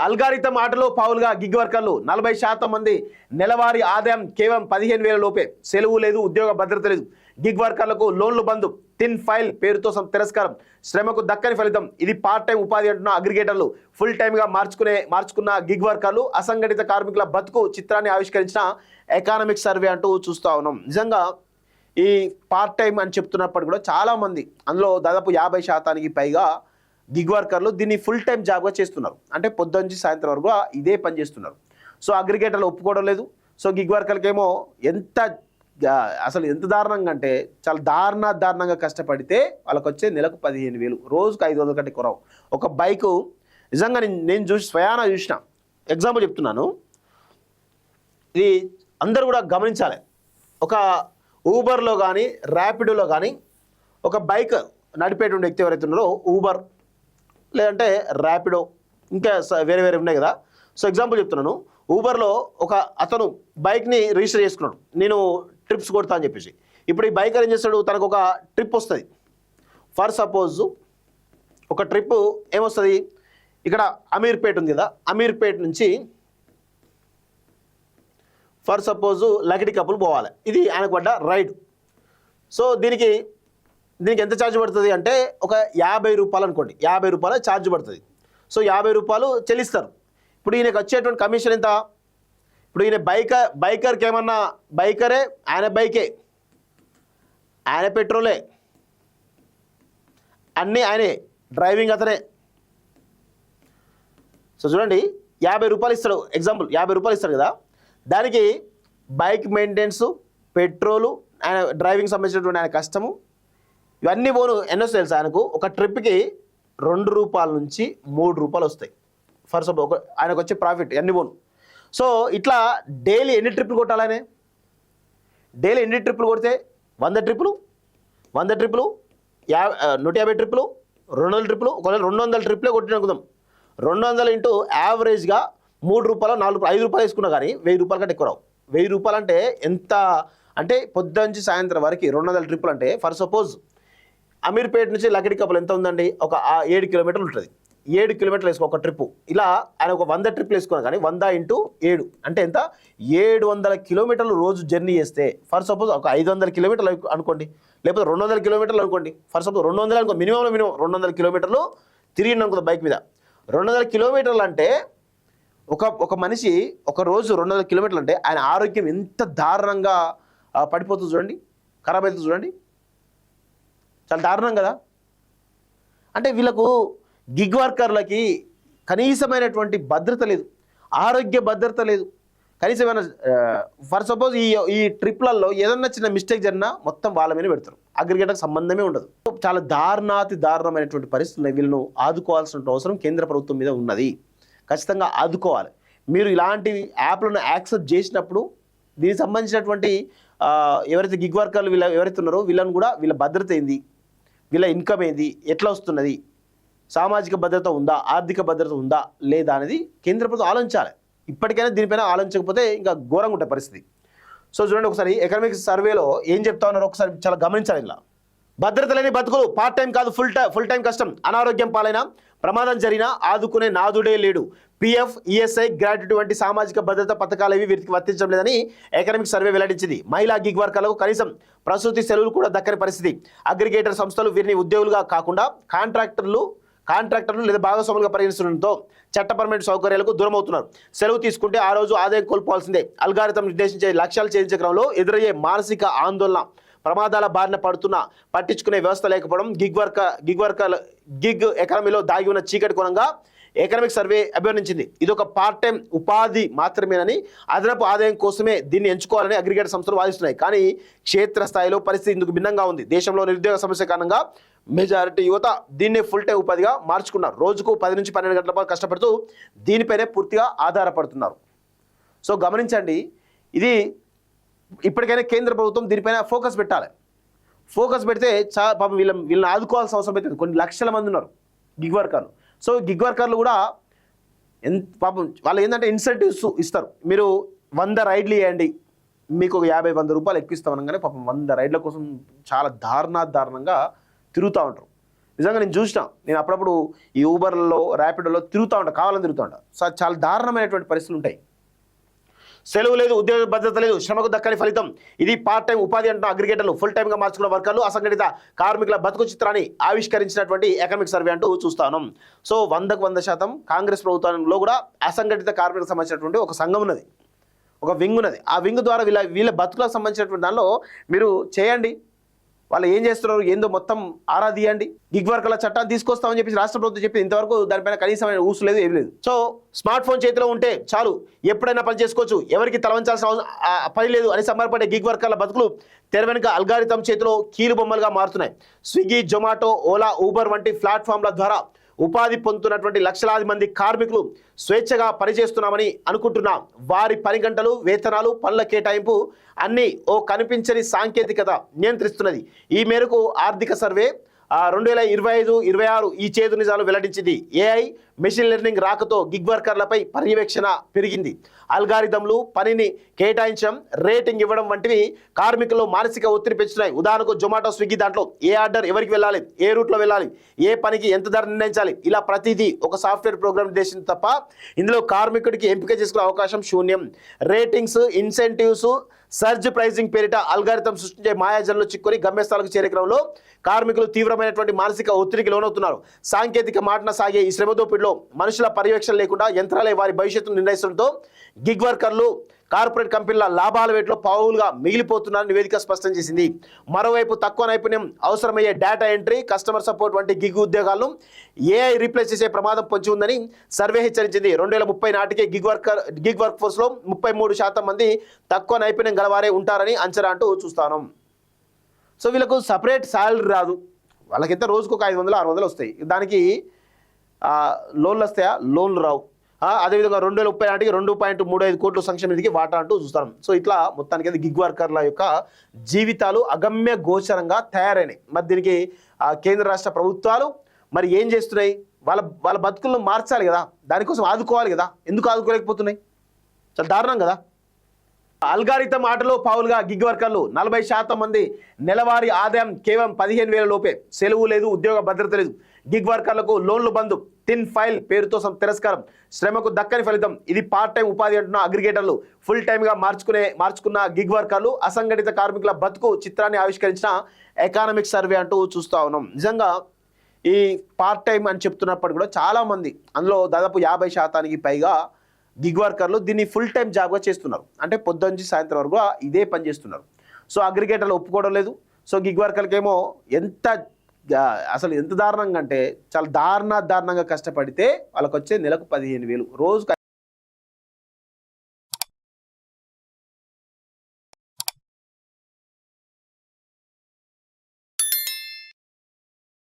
Algorithm ఆటలో పావులుగా gig వర్కర్లు 40% మంది నెలవారీ ఆదాయం కేవలం 15,000 లోపే. సెలవు లేదు, ఉద్యోగ భద్రత లేదు. గిగ్ వర్కర్లకు లోన్లు బంద్, తిన్ ఫైల్ పేరుతో తిరస్కారం, శ్రమకు దక్కని ఫలితం. ఇది పార్ట్ టైం ఉపాధి అంటున్న అగ్రిగేటర్లు. ఫుల్ టైమ్గా మార్చుకున్న గిగ్ వర్కర్లు అసంఘటిత కార్మికుల బతుకు చిత్రాన్ని ఆవిష్కరించిన ఎకానమిక్ సర్వే అంటూ చూస్తూ ఉన్నాం. నిజంగా ఈ పార్ట్ టైం అని చెప్తున్నప్పుడు కూడా చాలామంది అందులో దాదాపు 50% పైగా గిగ్ వర్కర్లు దీన్ని ఫుల్ టైం జాబ్గా చేస్తున్నారు. అంటే పొద్దు నుంచి సాయంత్రం వరకు ఇదే పని చేస్తున్నారు. సో అగ్రిగేటర్లు ఒప్పుకోవడం లేదు. సో గిగ్ వర్కర్లకి ఏమో అసలు ఎంత దారుణంగా అంటే చాలా దారుణంగా కష్టపడితే వాళ్ళకి వచ్చే నెలకు 15,000, రోజుకు 500 కంటే కొరవు. ఒక బైకు నిజంగా నేను స్వయాన చూసిన ఎగ్జాంపుల్ చెప్తున్నాను. ఇది అందరూ కూడా గమనించాలి. ఒక ఊబర్లో కానీ ర్యాపిడోలో కానీ ఒక బైక్ నడిపేటువంటి వ్యక్తి ఎవరైతే ఉన్నారో, ఊబర్ లేదంటే ర్యాపిడో ఇంకా వేరే ఉన్నాయి కదా. సో ఎగ్జాంపుల్ చెప్తున్నాను. ఊబర్లో ఒక అతను బైక్ని రిజిస్టర్ చేసుకున్నాడు, నేను ట్రిప్స్ కొడతా అని చెప్పేసి. ఇప్పుడు ఈ బైక్ ఏం చేస్తాడు, తనకు ఒక ట్రిప్ వస్తుంది. ఫర్ సపోజ్ ఒక ట్రిప్ ఏమొస్తుంది, ఇక్కడ అమీర్పేట్ ఉంది కదా, అమీర్పేట్ నుంచి ఫర్ సపోజ్ లకిడి కప్పులు పోవాలి. ఇది ఆయనకు పడ్డ రైడ్. సో దీనికి ఎంత ఛార్జ్ పడుతుంది అంటే ఒక 50 రూపాయలు అనుకోండి, 50 రూపాయలు ఛార్జ్ పడుతుంది. సో 50 రూపాయలు చెల్లిస్తారు. ఇప్పుడు ఈయనకు వచ్చేటువంటి కమిషన్ ఎంత? ఇప్పుడు ఈయన బైకర్కి ఏమన్నా బైకరే, ఆయన బైకే, ఆయన పెట్రోలే, అన్నీ ఆయనే, డ్రైవింగ్ అతనే. సో చూడండి, 50 రూపాయలు ఇస్తాడు. ఎగ్జాంపుల్ 50 రూపాయలు ఇస్తాడు కదా, దానికి బైక్ మెయింటెనెన్స్, పెట్రోలు, ఆయన డ్రైవింగ్ సంబంధించినటువంటి ఆయన కష్టము, ఇవన్నీ పోను ఎన్నో తెలుసు ఆయనకు. ఒక ట్రిప్కి 2 రూపాయల నుంచి 3 రూపాయలు వస్తాయి. ఫర్ సపోజ్ ఆయనకు వచ్చే ప్రాఫిట్ అన్ని పోను. సో ఇట్లా డైలీ ఎన్ని ట్రిప్పులు కొట్టాలనే? డైలీ ఎన్ని ట్రిప్పులు కొడితే 100 ట్రిప్పులు, 150 ట్రిప్పులు, 150 ట్రిప్పులు, 200 ట్రిప్పులు. ఒకవేళ 200 ట్రిప్పులే కొట్టిన అనుకుందాం. 200 ఇంటూ యావరేజ్గా 3 రూపాయలు, 4 రూపాయలు, 5 రూపాయలు వేసుకున్నా కానీ 1000 రూపాయల కంటే ఎక్కువ రావు. 1000 రూపాయలు అంటే ఎంత అంటే పొద్దు నుంచి సాయంత్రం వరకు 200 ట్రిప్పులు అంటే ఫర్ సపోజ్ అమీర్పేట నుంచి లకిడి కప్పులు ఎంత ఉందండి, ఒక 7 కిలోమీటర్లు ఉంటుంది. 7 కిలోమీటర్లు వేసుకో ఒక ట్రిప్పు. ఇలా ఆయన ఒక 100 ట్రిప్పులు వేసుకున్నా కానీ 100 ఇంటూ 7 అంటే ఎంత, 700 కిలోమీటర్లు రోజు జర్నీ చేస్తే ఫర్ సపోజ్ ఒక 500 కిలోమీటర్లు అనుకోండి, లేకపోతే 200 కిలోమీటర్లు అనుకోండి. ఫర్ సపోజ్ 200 అనుకో, మినిమం 200 కిలోమీటర్లు తిరిగి అనుకుందాం బైక్ మీద. 200 కిలోమీటర్లు అంటే ఒక మనిషి ఒక రోజు 200 కిలోమీటర్లు అంటే ఆయన ఆరోగ్యం ఎంత దారుణంగా పడిపోతుంది చూడండి, ఖరాబ్ అవుతుంది చూడండి. చాలా దారుణం కదా. అంటే వీళ్ళకు గిగ్ వర్కర్లకి కనీసమైనటువంటి భద్రత లేదు, ఆరోగ్య భద్రత లేదు. కనీసమైన ఫర్ సపోజ్ ఈ ట్రిప్లలో ఏదన్నా చిన్న మిస్టేక్ జరిగినా మొత్తం వాళ్ళ మీద పెడతారు. అగ్రిగేటర్కి సంబంధమే ఉండదు. చాలా దారుణమైనటువంటి పరిస్థితుల్లో వీళ్ళను ఆదుకోవాల్సిన అవసరం కేంద్ర ప్రభుత్వం మీద ఉన్నది. ఖచ్చితంగా ఆదుకోవాలి. మీరు ఇలాంటి యాప్లను యాక్సెప్ట్ చేసినప్పుడు దీనికి సంబంధించినటువంటి ఎవరైతే గిగ్ వర్కర్లు ఎవరైతే ఉన్నారో వీళ్ళని కూడా వీళ్ళ భద్రత ఏంది, వీళ్ళ ఇన్కమ్ ఏంది, ఎట్లా వస్తున్నది, సామాజిక భద్రత ఉందా, ఆర్థిక భద్రత ఉందా లేదా అనేది కేంద్ర ప్రభుత్వం ఆలోచించాలి. ఇప్పటికైనా దీనిపైన ఆలోచించకపోతే ఇంకా ఘోరంగా ఉండే పరిస్థితి. సో చూడండి, ఒకసారి ఎకనామిక్ సర్వేలో ఏం చెప్తా ఉన్నారో ఒకసారి చాలా గమనించాలి. ఇలా భద్రత లేని బతుకులు, పార్ట్ టైం కాదు ఫుల్ టైం కష్టం, అనారోగ్యం పాలైన, ప్రమాదం జరిగినా ఆదుకునే నాదుడే లేడు. పిఎఫ్, ఈఎస్ఐ, గ్రాట్యుటీ వంటి సామాజిక భద్రత పథకాలు ఏవి వీరికి వర్తించడం లేదని ఎకనామిక్ సర్వే వెల్లడించింది. మహిళా గిగ్ వర్కర్లకు కనీసం ప్రసూతి సెలవులు కూడా దక్కని పరిస్థితి. అగ్రిగేటర్ సంస్థలు వీరిని ఉద్యోగులుగా కాకుండా కాంట్రాక్టర్లు లేదా భాగస్వాములుగా పరిగణిస్తుండటంతో చట్టపరమైన సౌకర్యాలకు దూరం అవుతున్నారు. సెలవు తీసుకుంటే ఆ రోజు ఆదాయం కోల్పోవాల్సిందే. అల్గారిథం నిర్దేశించే లక్ష్యాలు ఛేదించే క్రమంలో ఎదురయ్యే మానసిక ఆందోళన, ప్రమాదాల బారిన పట్టించుకునే వ్యవస్థ లేకపోవడం గిగ్ ఎకానమీలో దాగి ఉన్న చీకటి కోణంగా ఎకనామిక్ సర్వే అభివర్ణించింది. ఇది ఒక పార్ట్ టైం ఉపాధి మాత్రమేనని, అదనపు ఆదాయం కోసమే దీన్ని ఎంచుకోవాలని అగ్రిగేటర్ సంస్థలు వాదిస్తున్నాయి. కానీ క్షేత్రస్థాయిలో పరిస్థితి ఇందుకు భిన్నంగా ఉంది. దేశంలో నిరుద్యోగ సమస్య కారణంగా మెజారిటీ యువత దీన్నే ఫుల్ టైం ఉపాధిగా మార్చుకున్నారు. రోజుకు 10 నుంచి 12 గంటల పాటు కష్టపడుతూ దీనిపైనే పూర్తిగా ఆధారపడుతున్నారు. సో గమనించండి, ఇది ఇప్పటికైనా కేంద్ర ప్రభుత్వం దీనిపైన ఫోకస్ పెట్టాలి. ఫోకస్ పెడితే పాపం వీళ్ళని ఆదుకోవాల్సిన అవసరం అవుతుంది. కొన్ని లక్షల మంది ఉన్నారు గిగ్ వర్కర్లు. సో గిగ్ వర్కర్లు కూడా పాపం వాళ్ళు ఏంటంటే ఇన్సెంటివ్స్ ఇస్తారు. మీరు 100 రైడ్లు వేయండి, మీకు ఒక 50-100 రూపాయలు ఎక్కువ ఇస్తామనగానే పాపం 100 రైడ్ల కోసం చాలా దారుణంగా తిరుగుతూ ఉంటారు. నిజంగా నేను చూసిన, నేను అప్పుడప్పుడు ఈ ఊబర్లలో ర్యాపిడోలో తిరుగుతూ ఉంటాను, కావాలని తిరుగుతూ ఉంటాను. సో చాలా దారుణమైనటువంటి పరిస్థితులు ఉంటాయి. సెలవు లేదు, ఉద్యోగ భద్రత లేదు, శ్రమకు దక్కని ఫలితం. ఇది పార్ట్ టైం ఉపాధి అంటున్న అగ్రిగేటర్లు, ఫుల్ టైమ్గా మార్చుకున్న వర్కర్లు, అసంఘటిత కార్మికుల బతుకు చిత్రాన్ని ఆవిష్కరించినటువంటి ఎకనామిక్ సర్వే అంటూ చూస్తాను. సో 100% కాంగ్రెస్ ప్రభుత్వంలో కూడా అసంఘటిత కార్మికులకు సంబంధించినటువంటి ఒక సంఘం ఉన్నది, ఒక వింగ్ ఉన్నది. ఆ వింగ్ ద్వారా వీళ్ళ బతుకులకు సంబంధించినటువంటి దానిలో మీరు చేయండి. వాళ్ళు ఏం చేస్తున్నారు ఏందో మొత్తం ఆరా తీయండి. గిగ్ వర్కర్ల చట్టాన్ని తీసుకొస్తామని చెప్పి రాష్ట్ర ప్రభుత్వం చెప్పింది, ఇంతవరకు దానిపైన కనీసమైన ఊసు లేదు, ఏం లేదు. సో స్మార్ట్ ఫోన్ చేతిలో ఉంటే చాలు, ఎప్పుడైనా పని చేసుకోవచ్చు, ఎవరికి తలవంచాల్సిన పని లేదు అని సంబరపడే గిగ్ వర్కర్ల బతుకులు తెర వెనుక అల్గారిథం చేతిలో కీలు బొమ్మలుగా మారుతున్నాయి. స్విగ్గీ, జొమాటో, ఓలా, ఊబర్ వంటి ప్లాట్ఫామ్ల ద్వారా ఉపాధి పొందుతున్నటువంటి లక్షలాది మంది కార్మికులు స్వేచ్ఛగా పనిచేస్తున్నామని అనుకుంటున్నాం. వారి పని గంటలు, వేతనాలు, పనుల కేటాయింపు అన్నీ ఓ కనిపించని సాంకేతికత నియంత్రిస్తున్నది. ఈ మేరకు ఆర్థిక సర్వే 2025-26 ఈ చేదు నిజాలు వెల్లడించింది. ఏఐ, మెషిన్ లెర్నింగ్ రాకతో గిగ్ వర్కర్లపై పర్యవేక్షణ పెరిగింది. అల్గారిథంలు పనిని కేటాయించడం, రేటింగ్ ఇవ్వడం వంటివి కార్మికుల్లో మానసిక ఒత్తిడి పెంచుతున్నాయి. ఉదాహరణకు జొమాటో, స్విగ్గీ దాంట్లో ఏ ఆర్డర్ ఎవరికి వెళ్ళాలి, ఏ రూట్లో వెళ్ళాలి, ఏ పనికి ఎంత ధర నిర్ణయించాలి, ఇలా ప్రతిదీ ఒక సాఫ్ట్వేర్ ప్రోగ్రామ్ నిర్దేశించింది తప్ప ఇందులో కార్మికుడికి ఎంపిక చేసుకునే అవకాశం శూన్యం. రేటింగ్స్, ఇన్సెంటివ్స్, సర్జ్ ప్రైజింగ్ పేరిట అల్గారిథం సృష్టించే మాయాజంలో చిక్కుని గమ్యస్థానాలకు చేరే క్రమంలో కార్మికులు తీవ్రమైనటువంటి మానసిక ఒత్తిడికి లోనవుతున్నారు. సాంకేతిక మాటన సాగే ఈ శ్రమదోపిడిలో మనుషుల పర్యవేక్షణ లేకుండా యంత్రాలే వారి భవిష్యత్తును నిర్ణయించడంతో గిగ్ వర్కర్లు కార్పొరేట్ కంపెనీల లాభాల వేటలో పావులుగా మిగిలిపోతున్నారని నివేదిక స్పష్టం చేసింది. మరోవైపు తక్కువ నైపుణ్యం అవసరమయ్యే డేటా ఎంట్రీ, కస్టమర్ సపోర్ట్ వంటి గిగ్ ఉద్యోగాలను ఏఐ రీప్లేస్ చేసే ప్రమాదం పొంచి ఉందని సర్వే హెచ్చరించింది. 2030 నాటికి గిగ్ వర్క్ ఫోర్స్లో 33% మంది తక్కువ నైపుణ్యం గలవారే ఉంటారని అంచనా అంటూ చూస్తాను. సో వీళ్ళకు సపరేట్ శాలరీ రాదు, వాళ్ళకైతే రోజుకు ఒక 500-600 వస్తాయి. దానికి లోన్లు వస్తాయా? లోన్లు రావు. అదేవిధంగా 2030 నాటికి 2.35 కోట్ల సంక్షేమ నిధికి వాటా అంటూ చూస్తాం. సో ఇట్లా మొత్తానికి అయితే గిగ్ వర్కర్ల యొక్క జీవితాలు అగమ్య గోచరంగా తయారైనాయి. మరి దీనికి కేంద్ర రాష్ట్ర ప్రభుత్వాలు మరి ఏం చేస్తున్నాయి? వాళ్ళ బతుకులను మార్చాలి కదా, దానికోసం ఆదుకోవాలి కదా, ఎందుకు ఆదుకోలేకపోతున్నాయి? చాలా దారుణం కదా. అల్గారిథం ఆటలో పావులుగా గిగ్ వర్కర్లు 40% మంది నెలవారీ ఆదాయం కేవలం 15,000 లోపే. సెలవు లేదు, ఉద్యోగ భద్రత లేదు. గిగ్ వర్కర్లకు లోన్లు బంధు, తిన్ ఫైల్ పేరుతో తిరస్కారం, శ్రమకు దక్కని ఫలితం. ఇది పార్ట్ టైం ఉపాధి అంటున్న అగ్రిగేటర్లు, ఫుల్ టైమ్గా మార్చుకున్న గిగ్ వర్కర్లు, అసంఘటిత కార్మికుల బతుకు చిత్రాన్ని ఆవిష్కరించిన ఎకనామిక్ సర్వే అంటూ చూస్తూ ఉన్నాం. నిజంగా ఈ పార్ట్ టైం అని చెప్తున్నప్పుడు కూడా చాలామంది, అందులో దాదాపు 50% పైగా గిగ్ వర్కర్లు దీన్ని ఫుల్ టైం జాబ్గా చేస్తున్నారు. అంటే పొద్దు నుంచి సాయంత్రం వరకు ఇదే పని చేస్తున్నారు. సో అగ్రిగేటర్లు ఒప్పుకోవడం లేదు. సో గిగ్ వర్కర్లకేమో అసలు ఎంత దారుణంగా అంటే చాలా దారుణంగా కష్టపడితే వాళ్ళకి వచ్చే నెలకు 15,000, రోజుకు